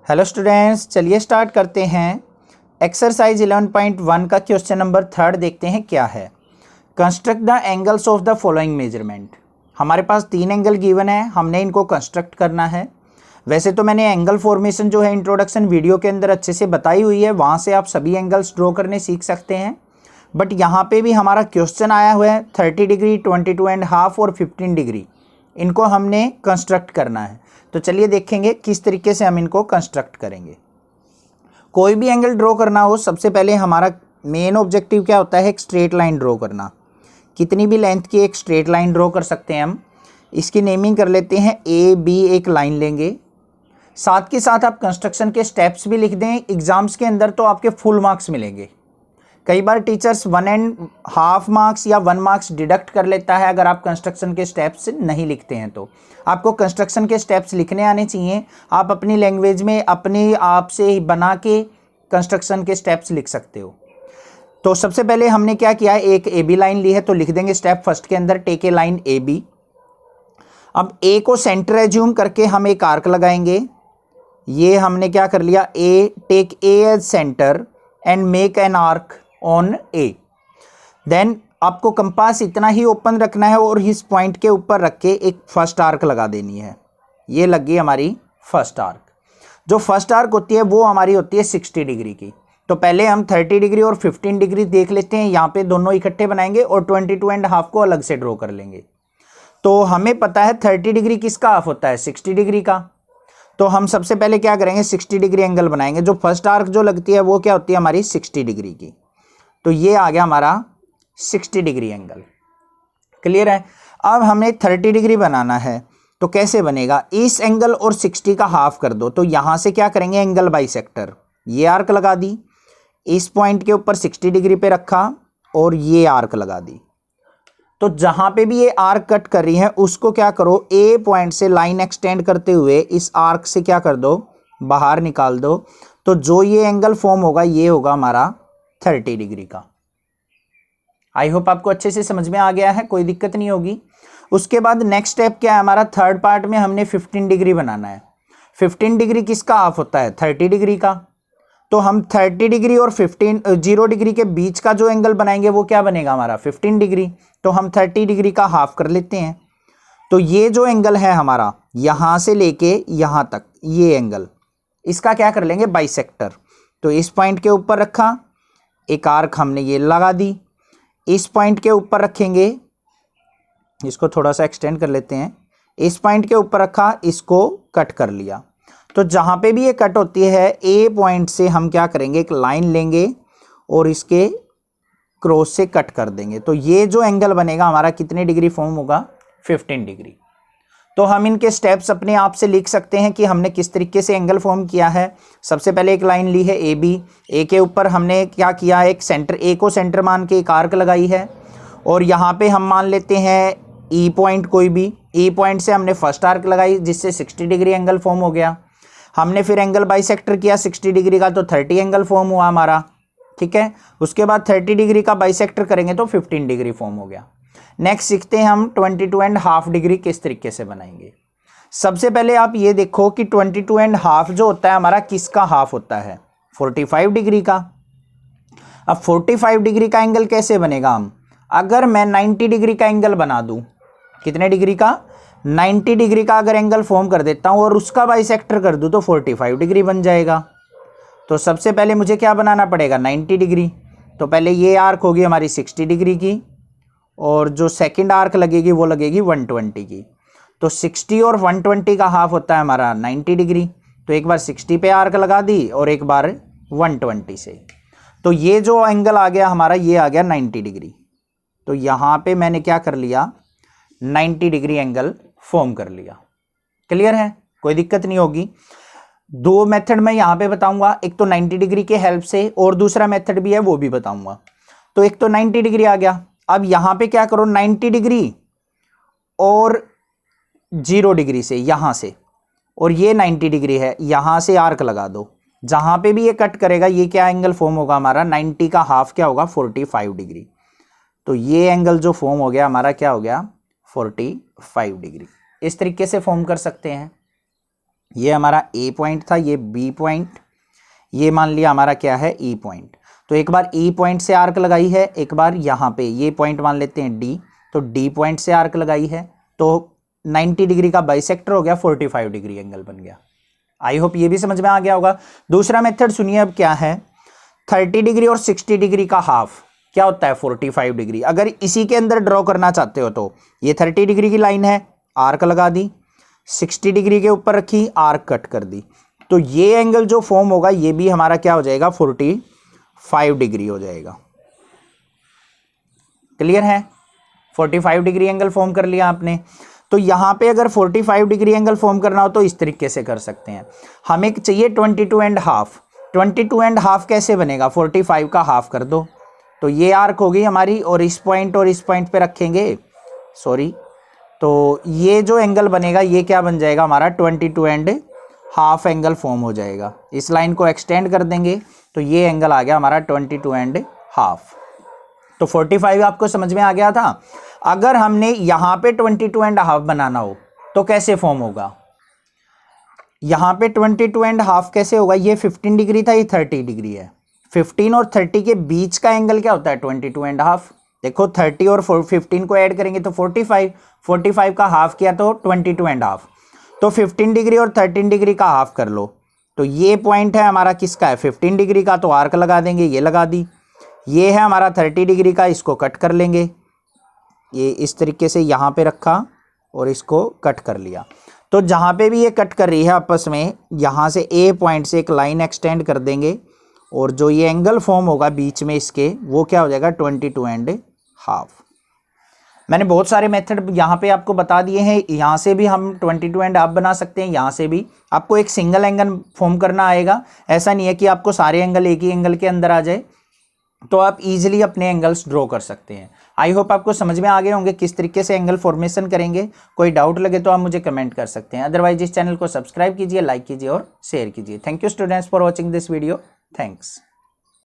Hello students, चलिए start करते हैं। एक्सरसाइज 11.1 का क्वेश्चन नंबर 3 देखते हैं क्या है। Construct the angles of the following measurement. हमारे पास 3 एंगल गिवन है, हमने इनको कंस्ट्रक्ट करना है। वैसे तो मैंने एंगल फॉर्मेशन जो है इंट्रोडक्शन वीडियो के अंदर अच्छे से बताई हुई है, वहाँ से आप सभी एंगल्स ड्रॉ करने सीख सकते हैं। बट यहाँ पे भी हमारा क्वेश्चन आया हुआ है 30 डिग्री, 22.5 और 15 डिग्री, इनको हमने कंस्ट्रक्ट करना है। तो चलिए देखेंगे किस तरीके से हम इनको कंस्ट्रक्ट करेंगे। कोई भी एंगल ड्रॉ करना हो, सबसे पहले हमारा मेन ऑब्जेक्टिव क्या होता है, एक स्ट्रेट लाइन ड्रॉ करना। कितनी भी लेंथ की एक स्ट्रेट लाइन ड्रॉ कर सकते हैं हम। इसकी नेमिंग कर लेते हैं AB, एक लाइन लेंगे। साथ के साथ आप कंस्ट्रक्शन के स्टेप्स भी लिख दें, एग्जाम्स के अंदर तो आपके फुल मार्क्स मिलेंगे। कई बार टीचर्स 1.5 मार्क्स या 1 मार्क्स डिडक्ट कर लेता है अगर आप कंस्ट्रक्शन के स्टेप्स नहीं लिखते हैं। तो आपको कंस्ट्रक्शन के स्टेप्स लिखने आने चाहिए। आप अपनी लैंग्वेज में अपने आप से बना के कंस्ट्रक्शन के स्टेप्स लिख सकते हो। तो सबसे पहले हमने क्या किया है, एक AB लाइन ली है, तो लिख देंगे स्टेप फर्स्ट के अंदर टेक ए लाइन AB। अब A को सेंटर एज्यूम करके हम एक आर्क लगाएंगे। ये हमने क्या कर लिया, take A as centre and make an arc on A। Then आपको कंपास इतना ही ओपन रखना है और इस पॉइंट के ऊपर रख के एक फर्स्ट आर्क लगा देनी है। ये लग गई हमारी फर्स्ट आर्क। जो फर्स्ट आर्क होती है वो हमारी होती है 60 डिग्री की। तो पहले हम 30 डिग्री और 15 डिग्री देख लेते हैं। यहाँ पे दोनों इकट्ठे बनाएंगे और 22.5 को अलग से ड्रॉ कर लेंगे। तो हमें पता है 30 डिग्री किसका हाफ होता है, 60 डिग्री का। तो हम सबसे पहले क्या करेंगे, 60 डिग्री एंगल बनाएंगे। जो फर्स्ट आर्क जो लगती है वो क्या होती है हमारी 60 डिग्री की। तो ये आ गया हमारा 60 डिग्री एंगल। क्लियर है। अब हमें 30 डिग्री बनाना है, तो कैसे बनेगा, इस एंगल और 60 का हाफ कर दो। तो यहां से क्या करेंगे, एंगल बाइसेक्टर। ये आर्क लगा दी, इस पॉइंट के ऊपर 60 डिग्री पे रखा और ये आर्क लगा दी। तो जहां पे भी ये आर्क कट कर रही है उसको क्या करो, A पॉइंट से लाइन एक्सटेंड करते हुए इस आर्क से क्या कर दो, बाहर निकाल दो। तो जो ये एंगल फॉर्म होगा ये होगा हमारा 30 डिग्री का। आई होप आपको अच्छे से समझ में आ गया है, कोई दिक्कत नहीं होगी। उसके बाद नेक्स्ट स्टेप क्या है हमारा, थर्ड पार्ट में हमने 15 डिग्री बनाना है। 15 डिग्री किसका हाफ होता है, 30 डिग्री का। तो हम 30 डिग्री और 0 डिग्री के बीच का जो एंगल बनाएंगे वो क्या बनेगा हमारा 15 डिग्री। तो हम 30 डिग्री का हाफ कर लेते हैं। तो ये जो एंगल है हमारा यहां से लेके यहां तक, ये एंगल, इसका क्या कर लेंगे, बाइसेक्टर। तो इस पॉइंट के ऊपर रखा, एक आर्क हमने ये लगा दी। इस पॉइंट के ऊपर रखेंगे, इसको थोड़ा सा एक्सटेंड कर लेते हैं। इस पॉइंट के ऊपर रखा, इसको कट कर लिया। तो जहां पे भी ये कट होती है A पॉइंट से हम क्या करेंगे, एक लाइन लेंगे और इसके क्रॉस से कट कर देंगे। तो ये जो एंगल बनेगा हमारा कितने डिग्री फॉर्म होगा, 15 डिग्री। तो हम इनके स्टेप्स अपने आप से लिख सकते हैं कि हमने किस तरीके से एंगल फॉर्म किया है। सबसे पहले एक लाइन ली है AB, A के ऊपर हमने क्या किया, एक सेंटर, A को सेंटर मान के एक आर्क लगाई है। और यहाँ पे हम मान लेते हैं E पॉइंट, कोई भी E पॉइंट से हमने फर्स्ट आर्क लगाई जिससे 60 डिग्री एंगल फॉर्म हो गया। हमने फिर एंगल बाइसेक्टर किया 60 डिग्री का, तो 30 एंगल फॉर्म हुआ हमारा। ठीक है। उसके बाद 30 डिग्री का बाइसेक्टर करेंगे तो 15 डिग्री फॉर्म हो गया। नेक्स्ट सीखते हैं हम 22.5 डिग्री किस तरीके से बनाएंगे। सबसे पहले आप ये देखो कि 22.5 जो होता है हमारा किसका हाफ होता है, 45 डिग्री का। अब 45 डिग्री का एंगल कैसे बनेगा, हम अगर मैं 90 डिग्री का एंगल बना दूं, कितने डिग्री का, 90 डिग्री का अगर एंगल फॉर्म कर देता हूं और उसका बाइसेक्टर कर दूं तो 45 डिग्री बन जाएगा। तो सबसे पहले मुझे क्या बनाना पड़ेगा, 90 डिग्री। तो पहले ये आर्क होगी हमारी 60 डिग्री की और जो सेकंड आर्क लगेगी वो लगेगी 120 की। तो 60 और 120 का हाफ होता है हमारा 90 डिग्री। तो एक बार 60 पे आर्क लगा दी और एक बार 120 से। तो ये जो एंगल आ गया हमारा, ये आ गया 90 डिग्री। तो यहाँ पे मैंने क्या कर लिया, 90 डिग्री एंगल फॉर्म कर लिया। क्लियर है, कोई दिक्कत नहीं होगी। दो मेथड मैं यहाँ पे बताऊंगा, एक तो 90 डिग्री के हेल्प से और दूसरा मेथड भी है वो भी बताऊंगा। तो एक तो 90 डिग्री आ गया। अब यहां पे क्या करो, 90 डिग्री और 0 डिग्री से यहां से, और ये 90 डिग्री है, यहां से आर्क लगा दो। जहां पे भी ये कट करेगा ये क्या एंगल फॉर्म होगा हमारा, 90 का हाफ क्या होगा, 45 डिग्री। तो ये एंगल जो फॉर्म हो गया हमारा क्या हो गया, 45 डिग्री। इस तरीके से फॉर्म कर सकते हैं। ये हमारा ए पॉइंट था, ये बी पॉइंट, ये मान लिया हमारा क्या है ई पॉइंट। तो एक बार ई पॉइंट से आर्क लगाई है, एक बार यहाँ पे ये पॉइंट मान लेते हैं डी, तो डी पॉइंट से आर्क लगाई है, तो 90 डिग्री का बाइसेक्टर हो गया, 45 डिग्री एंगल बन गया। आई होप ये भी समझ में आ गया होगा। दूसरा मेथड सुनिए अब क्या है, 30 डिग्री और 60 डिग्री का हाफ क्या होता है 45 डिग्री। अगर इसी के अंदर ड्रॉ करना चाहते हो तो ये 30 डिग्री की लाइन है, आर्क लगा दी, 60 डिग्री के ऊपर रखी, आर्क कट कर दी, तो ये एंगल जो फॉर्म होगा ये भी हमारा क्या हो जाएगा 45 डिग्री हो जाएगा। क्लियर है, 45 डिग्री एंगल फॉर्म कर लिया आपने। तो यहाँ पे अगर 45 डिग्री एंगल फॉर्म करना हो तो इस तरीके से कर सकते हैं। हमें चाहिए 22.5, 22.5 कैसे बनेगा, 45 का हाफ कर दो, तो ये आर्क होगी हमारी, और इस पॉइंट पे रखेंगे, सॉरी, तो ये जो एंगल बनेगा ये क्या बन जाएगा हमारा 22.5 एंगल फॉर्म हो जाएगा। इस लाइन को एक्सटेंड कर देंगे तो ये एंगल आ गया हमारा 22.5। तो 45 आपको समझ में आ गया था। अगर हमने यहाँ पे 22.5 बनाना हो तो कैसे फॉर्म होगा, यहाँ पे 22.5 कैसे होगा, ये 15 डिग्री था, ये 30 डिग्री है, 15 और 30 के बीच का एंगल क्या होता है 22.5। देखो 30 और 15 को ऐड करेंगे तो 45 का हाफ किया तो 22.5, तो 15 डिग्री और 13 डिग्री का हाफ कर लो, तो ये पॉइंट है हमारा किसका है 15 डिग्री का, तो आर्क लगा देंगे, ये लगा दी। ये है हमारा 30 डिग्री का, इसको कट कर लेंगे, ये इस तरीके से यहाँ पे रखा और इसको कट कर लिया। तो जहाँ पे भी ये कट कर रही है आपस में, यहाँ से ए पॉइंट से एक लाइन एक्सटेंड कर देंगे, और जो ये एंगल फॉर्म होगा बीच में इसके वो क्या हो जाएगा 22.5। मैंने बहुत सारे मेथड यहाँ पे आपको बता दिए हैं। यहाँ से भी हम 22.5 बना सकते हैं, यहाँ से भी आपको एक सिंगल एंगल फॉर्म करना आएगा। ऐसा नहीं है कि आपको सारे एंगल एक ही एंगल के अंदर आ जाए, तो आप इजीली अपने एंगल्स ड्रॉ कर सकते हैं। आई होप आपको समझ में आ गए होंगे किस तरीके से एंगल फॉर्मेशन करेंगे। कोई डाउट लगे तो आप मुझे कमेंट कर सकते हैं, अदरवाइज इस चैनल को सब्सक्राइब कीजिए, लाइक कीजिए और शेयर कीजिए। Thank you students for watching this video. Thanks.